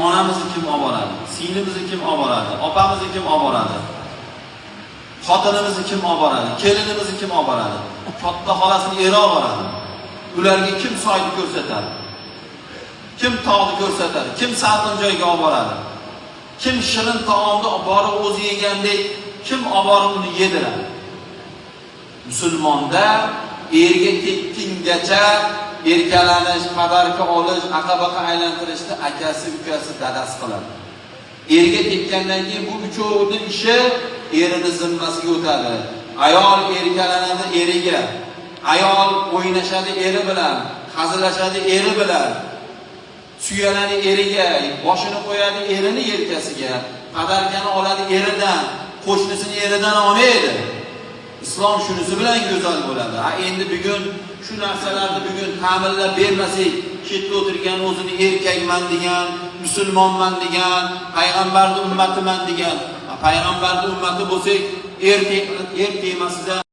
onamizni kim olib boradi? Singlimizni kim olib boradi? Opamizni kim olib boradi? Xotinimizni kim olib boradi? Kelinimizni kim olib boradi? Katta xolasini eri olib boradi. Ularga kim soyni ko'rsatadi? Kim tog'ni ko'rsatadi? Kim salqin joyga olib boradi? Kim shirin taomni olib borib o'zi yegandek kim olib borib uni yediradi? Musulmonda erga tekkingacha erkalanish, padarka olish, aqabaqa aylantirishni akasi, ukasi, dadasi qiladi. Erga tekkandan keyin bu uchovining ishi erining zimmasiga o'tadi. Ayol erkalanadi eriga, ayol o'ynashadi eri bilan, hazillashadi eri bilan, suyanadi eriga, boshini qo'yadi erini yelkasiga, padarkani oladi eridan, qo'shnisini eridan olmaydi. Islom shunisi bilan go'zal bo'ladi. Endi bugun shu narsalarni bugun ta'minlab bermasak, chetda o'tirgan o'zini erkakman degan, musulmonman degan, payg'ambarning ummatiman degan, payg'ambarning ummati bo'lsak, erkak emasida